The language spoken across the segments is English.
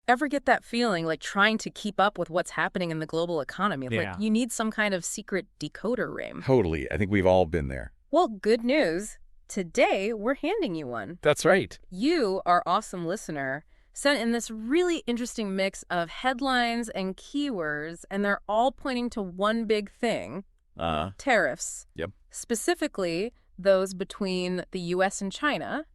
Ever get that feeling like trying to keep up with what's happening in the global economy? Yeah. Like you need some kind of secret decoder ring. Totally. I think we've all been there. Well, good news. Today, we're handing you one. That's right. You, our awesome listener, sent in this really interesting mix of headlines and keywords, and they're all pointing to one big thing. Tariffs. Yep. Specifically, those between the U.S. and China.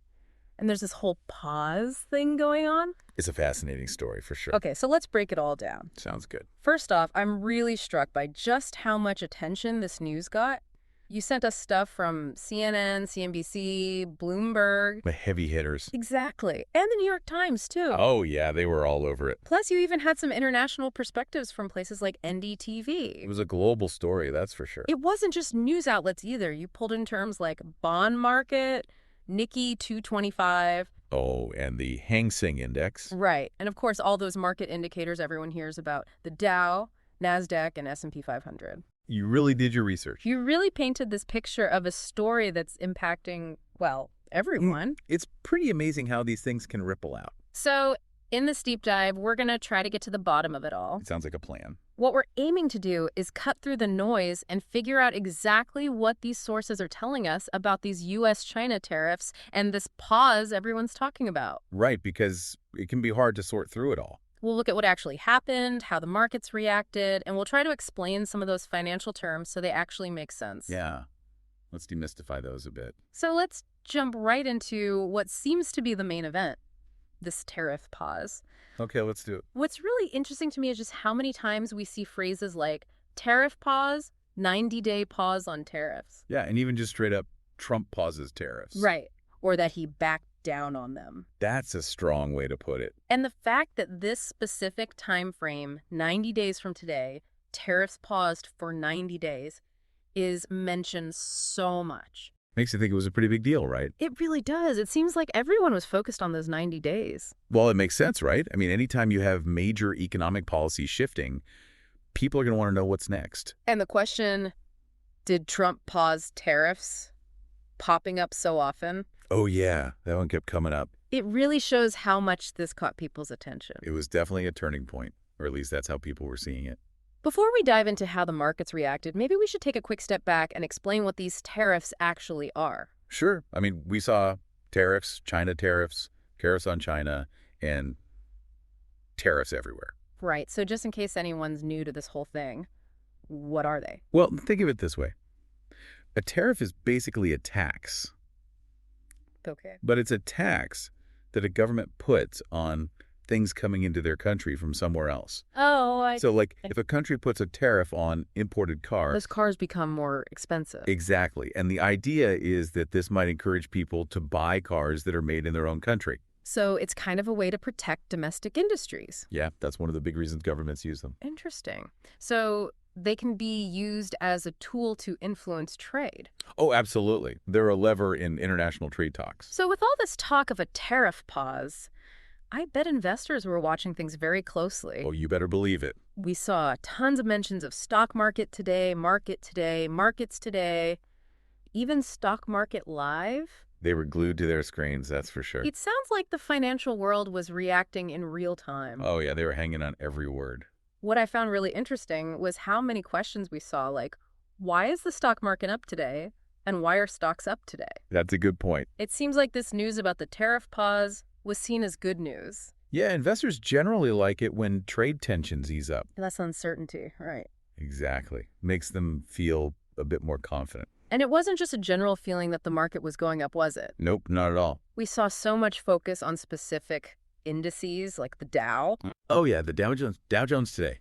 And there's this whole pause thing going on. It's a fascinating story for sure. Okay, so let's break it all down. Sounds good. First off, I'm really struck by just how much attention this news got. You sent us stuff from CNN, CNBC, Bloomberg. The heavy hitters. Exactly. And the New York Times, too. Oh, yeah, they were all over it. Plus, you even had some international perspectives from places like NDTV. It was a global story, that's for sure. It wasn't just news outlets either. You pulled in terms like bond market, Nikkei 225. Oh, and the Hang Seng Index. Right. And of course, all those market indicators everyone hears about, the Dow, NASDAQ, and S&P 500. You really did your research. You really painted this picture of a story that's impacting, well, everyone. It's pretty amazing how these things can ripple out. So in this deep dive, we're going to try to get to the bottom of it all. It sounds like a plan. What we're aiming to do is cut through the noise and figure out exactly what these sources are telling us about these U.S.-China tariffs and this pause everyone's talking about. Right, because it can be hard to sort through it all. We'll look at what actually happened, how the markets reacted, and we'll try to explain some of those financial terms so they actually make sense. Yeah. Let's demystify those a bit. So let's jump right into what seems to be the main event, this tariff pause. Okay, let's do it. What's really interesting to me is just how many times we see phrases like tariff pause, 90-day pause on tariffs. Yeah, and even just straight up, Trump pauses tariffs. Right. Or that he backed down on them. That's a strong way to put it. And the fact that this specific time frame, 90 days from today, tariffs paused for 90 days, is mentioned so much. Makes you think it was a pretty big deal, right? It really does. It seems like everyone was focused on those 90 days. Well, it makes sense, right? I mean, anytime you have major economic policy shifting, people are going to want to know what's next. And the question, did Trump pause tariffs popping up so often? Oh, yeah. That one kept coming up. It really shows how much this caught people's attention. It was definitely a turning point, or at least that's how people were seeing it. Before we dive into how the markets reacted, maybe we should take a quick step back and explain what these tariffs actually are. Sure. I mean, we saw tariffs, China tariffs, tariffs on China, and tariffs everywhere. Right. So just in case anyone's new to this whole thing, what are they? Well, think of it this way. A tariff is basically a tax. Okay. But it's a tax that a government puts on things coming into their country from somewhere else. Oh, So, like, if a country puts a tariff on imported cars... those cars become more expensive. Exactly. And the idea is that this might encourage people to buy cars that are made in their own country. So it's kind of a way to protect domestic industries. Yeah, that's one of the big reasons governments use them. Interesting. So they can be used as a tool to influence trade. Oh, absolutely. They're a lever in international trade talks. So with all this talk of a tariff pause, I bet investors were watching things very closely. Oh, you better believe it. We saw tons of mentions of stock market today, markets today, even stock market live. They were glued to their screens, that's for sure. It sounds like the financial world was reacting in real time. Oh, yeah, they were hanging on every word. What I found really interesting was how many questions we saw, like, why is the stock market up today? And why are stocks up today? That's a good point. It seems like this news about the tariff pause was seen as good news. Yeah, investors generally like it when trade tensions ease up. Less uncertainty, right. Exactly. Makes them feel a bit more confident. And it wasn't just a general feeling that the market was going up, was it? Nope, not at all. We saw so much focus on specific indices like the Dow. Oh, yeah, the Dow Jones today.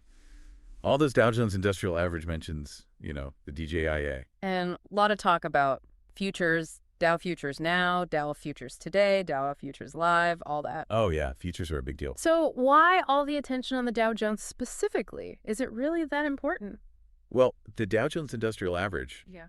All those Dow Jones Industrial Average mentions, the DJIA. And a lot of talk about futures, Dow futures now, Dow futures today, Dow futures live, all that. Oh, yeah, futures are a big deal. So why all the attention on the Dow Jones specifically? Is it really that important? Well, the Dow Jones Industrial Average, Yeah.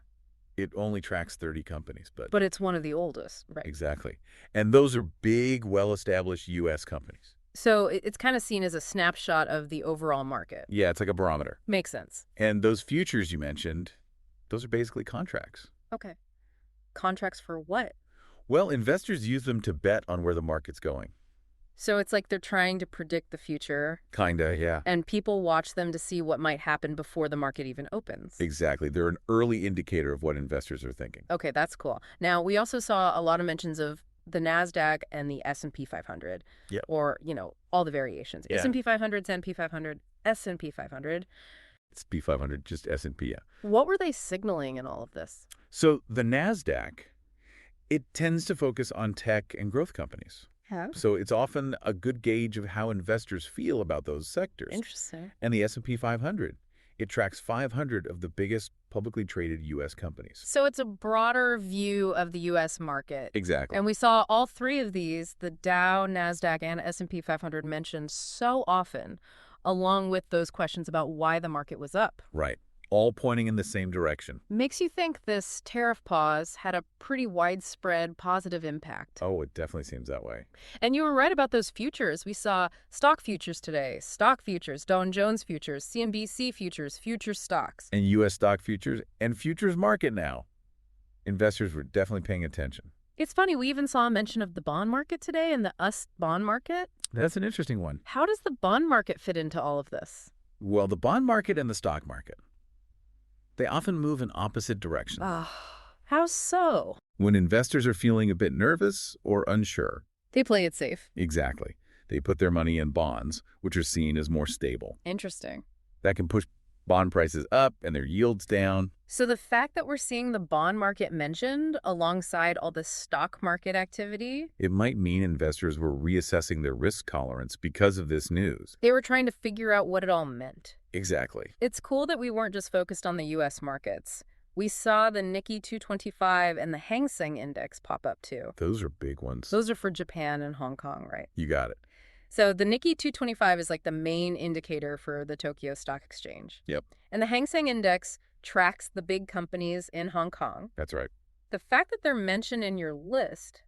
it only tracks 30 companies. But it's one of the oldest, right? Exactly. And those are big, well-established U.S. companies. So it's kind of seen as a snapshot of the overall market. Yeah, it's like a barometer. Makes sense. And those futures you mentioned, those are basically contracts. Okay. Contracts for what? Well, investors use them to bet on where the market's going. So it's like they're trying to predict the future. Kinda, yeah. And people watch them to see what might happen before the market even opens. Exactly. They're an early indicator of what investors are thinking. Okay, that's cool. Now, we also saw a lot of mentions of the NASDAQ and the S&P 500. Yeah. Or, all the variations. Yeah. S&P 500, S&P 500, S&P 500. It's P500, just S&P, yeah. What were they signaling in all of this? So the NASDAQ, it tends to focus on tech and growth companies. Yeah. So it's often a good gauge of how investors feel about those sectors. Interesting. And the S&P 500, it tracks 500 of the biggest publicly traded U.S. companies. So it's a broader view of the U.S. market. Exactly. And we saw all three of these, the Dow, NASDAQ, and S&P 500, mentioned so often, along with those questions about why the market was up. Right. All pointing in the same direction. Makes you think this tariff pause had a pretty widespread positive impact. Oh, it definitely seems that way. And you were right about those futures. We saw stock futures today, stock futures, Dow Jones futures, CNBC futures, future stocks. And U.S. stock futures and futures market now. Investors were definitely paying attention. It's funny, we even saw a mention of the bond market today and the US bond market. That's an interesting one. How does the bond market fit into all of this? Well, the bond market and the stock market, they often move in opposite directions. How so? When investors are feeling a bit nervous or unsure. They play it safe. Exactly. They put their money in bonds, which are seen as more stable. Interesting. That can push bond prices up and their yields down. So the fact that we're seeing the bond market mentioned alongside all the stock market activity, it might mean investors were reassessing their risk tolerance because of this news. They were trying to figure out what it all meant. Exactly. It's cool that we weren't just focused on the U.S. markets. We saw the Nikkei 225 and the Hang Seng Index pop up too. Those are big ones. Those are for Japan and Hong Kong, right? You got it. So the Nikkei 225 is like the main indicator for the Tokyo Stock Exchange. Yep. And the Hang Seng Index tracks the big companies in Hong Kong. That's right. The fact that they're mentioned in your list,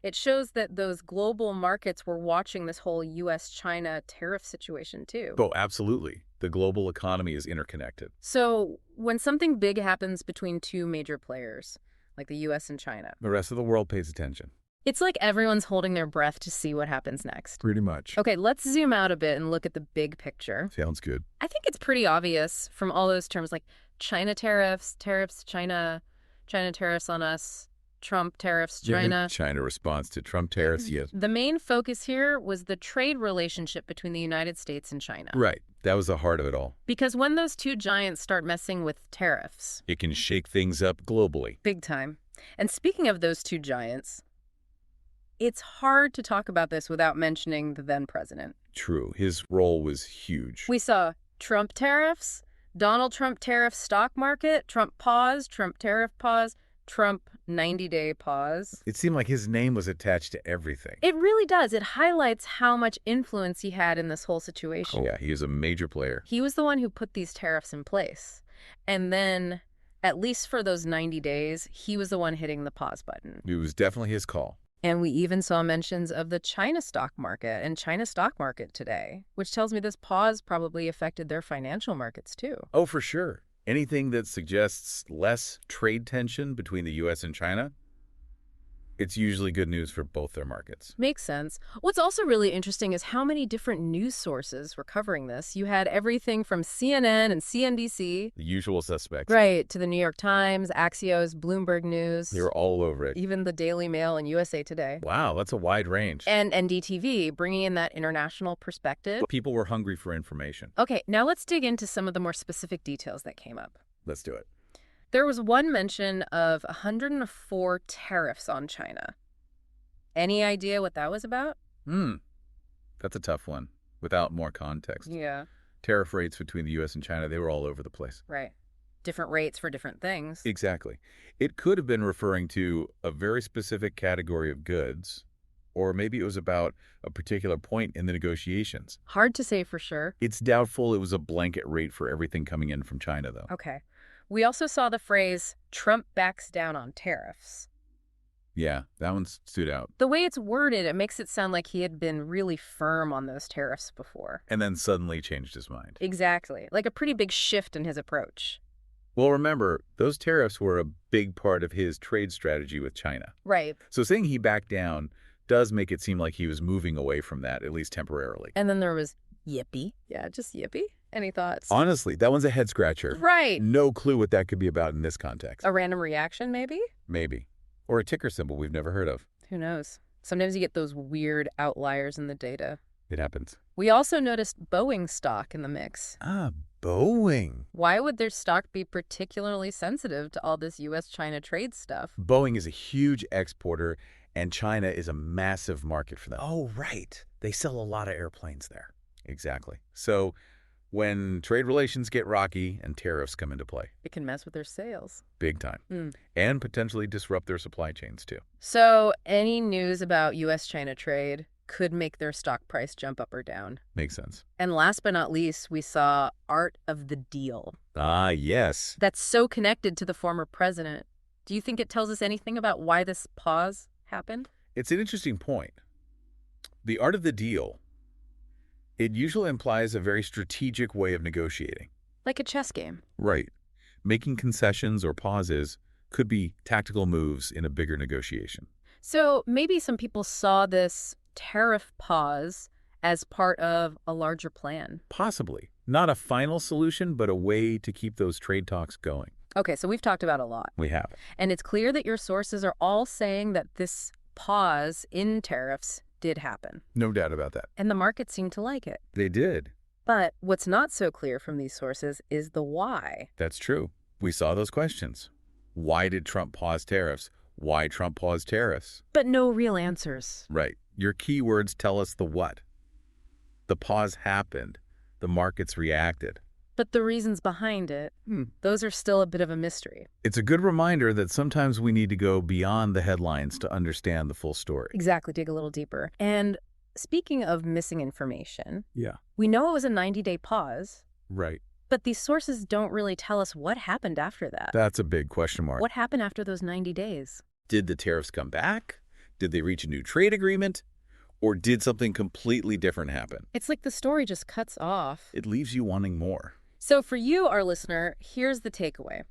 it shows that those global markets were watching this whole U.S.-China tariff situation too. Oh, absolutely. The global economy is interconnected. So when something big happens between two major players, like the U.S. and China, The rest of the world pays attention. it's like everyone's holding their breath to see what happens next. Pretty much. Okay, let's zoom out a bit and look at the big picture. Sounds good. I think it's pretty obvious from all those terms like China tariffs, tariffs China, China tariffs on us, Trump tariffs China. China response to Trump tariffs, yes. The main focus here was the trade relationship between the United States and China. Right. That was the heart of it all. Because when those two giants start messing with tariffs, It can shake things up globally. big time. And speaking of those two giants, it's hard to talk about this without mentioning the then president. True. His role was huge. We saw Trump tariffs, Donald Trump tariff stock market, Trump pause, Trump tariff pause, Trump 90-day pause. It seemed like his name was attached to everything. It really does. It highlights how much influence he had in this whole situation. Yeah, he is a major player. He was the one who put these tariffs in place. And then, at least for those 90 days, he was the one hitting the pause button. It was definitely his call. And we even saw mentions of the China stock market and China stock market today, which tells me this pause probably affected their financial markets too. Oh, for sure. Anything that suggests less trade tension between the U.S. and China, it's usually good news for both their markets. Makes sense. What's also really interesting is how many different news sources were covering this. You had everything from CNN and CNBC. The usual suspects. Right, to the New York Times, Axios, Bloomberg News. They were all over it. Even the Daily Mail and USA Today. Wow, that's a wide range. And NDTV, bringing in that international perspective. People were hungry for information. Okay, now let's dig into some of the more specific details that came up. Let's do it. There was one mention of 104 tariffs on China. Any idea what that was about? That's a tough one, without more context. Yeah. Tariff rates between the U.S. and China, they were all over the place. Right. Different rates for different things. Exactly. It could have been referring to a very specific category of goods, or maybe it was about a particular point in the negotiations. Hard to say for sure. It's doubtful it was a blanket rate for everything coming in from China, though. Okay. We also saw the phrase, Trump backs down on tariffs. Yeah, that one stood out. The way it's worded, it makes it sound like he had been really firm on those tariffs before. And then suddenly changed his mind. Exactly. Like a pretty big shift in his approach. Well, remember, those tariffs were a big part of his trade strategy with China. Right. So saying he backed down does make it seem like he was moving away from that, at least temporarily. And then there was yippee. Yeah, just yippee. Any thoughts? Honestly, that one's a head-scratcher. Right. No clue what that could be about in this context. A random reaction, maybe? Maybe. Or a ticker symbol we've never heard of. Who knows? Sometimes you get those weird outliers in the data. It happens. We also noticed Boeing stock in the mix. Ah, Boeing. Why would their stock be particularly sensitive to all this U.S.-China trade stuff? Boeing is a huge exporter, and China is a massive market for them. Oh, right. They sell a lot of airplanes there. Exactly. So when trade relations get rocky and tariffs come into play, It can mess with their sales. big time, and potentially disrupt their supply chains too. So any news about U.S.-China trade could make their stock price jump up or down. Makes sense. And last but not least, we saw Art of the Deal. Ah, yes. That's so connected to the former president. Do you think it tells us anything about why this pause happened? It's an interesting point. The art of the deal, it usually implies a very strategic way of negotiating. Like a chess game. Right. Making concessions or pauses could be tactical moves in a bigger negotiation. So maybe some people saw this tariff pause as part of a larger plan. Possibly. Not a final solution, but a way to keep those trade talks going. Okay, so we've talked about a lot. We have. And it's clear that your sources are all saying that this pause in tariffs did happen. No doubt about that. And the market seemed to like it. They did. But what's not so clear from these sources is the why. That's true. We saw those questions. Why did Trump pause tariffs? Why Trump paused tariffs? But no real answers. Right. Your keywords tell us the what. The pause happened. The markets reacted. But the reasons behind it, those are still a bit of a mystery. It's a good reminder that sometimes we need to go beyond the headlines to understand the full story. Exactly, dig a little deeper. And speaking of missing information, Yeah. we know it was a 90-day pause, Right. but these sources don't really tell us what happened after that. That's a big question mark. What happened after those 90 days? Did the tariffs come back? Did they reach a new trade agreement? Or did something completely different happen? It's like the story just cuts off. It leaves you wanting more. So for you, our listener, here's the takeaway.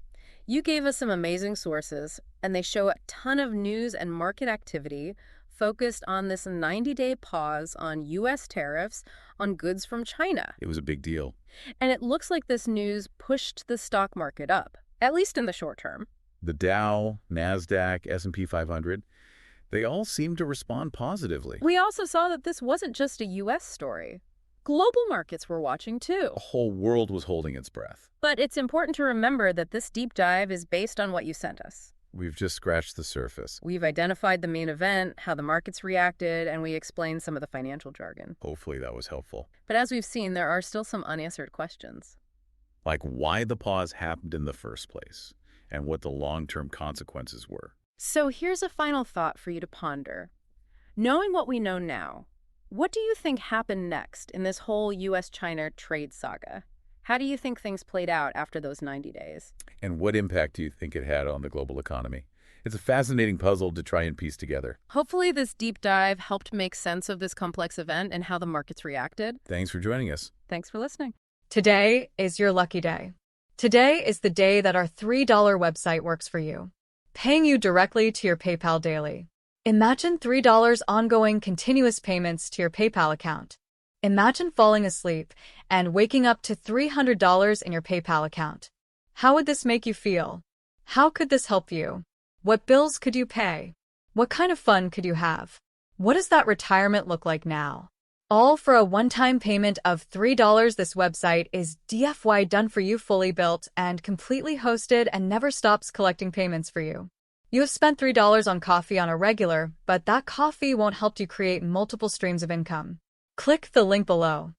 You gave us some amazing sources, and they show a ton of news and market activity focused on this 90-day pause on U.S. tariffs on goods from China. It was a big deal. And it looks like this news pushed the stock market up, at least in the short term. The Dow, NASDAQ, S&P 500, they all seemed to respond positively. We also saw that this wasn't just a U.S. story. Global markets were watching too. The whole world was holding its breath. But it's important to remember that this deep dive is based on what you sent us. We've just scratched the surface. We've identified the main event, how the markets reacted, and we explained some of the financial jargon. Hopefully that was helpful. But as we've seen, there are still some unanswered questions. Like why the pause happened in the first place and what the long-term consequences were. So here's a final thought for you to ponder. Knowing what we know now, what do you think happened next in this whole U.S.-China trade saga? How do you think things played out after those 90 days? And what impact do you think it had on the global economy? It's a fascinating puzzle to try and piece together. Hopefully this deep dive helped make sense of this complex event and how the markets reacted. Thanks for joining us. Thanks for listening. Today is your lucky day. Today is the day that our $3 website works for you, paying you directly to your PayPal daily. Imagine $3 ongoing continuous payments to your PayPal account. Imagine falling asleep and waking up to $300 in your PayPal account. How would this make you feel? How could this help you? What bills could you pay? What kind of fun could you have? What does that retirement look like now? All for a one-time payment of $3. This website is DFY done for you, fully built and completely hosted, and never stops collecting payments for you. You have spent $3 on coffee on a regular, but that coffee won't help you create multiple streams of income. Click the link below.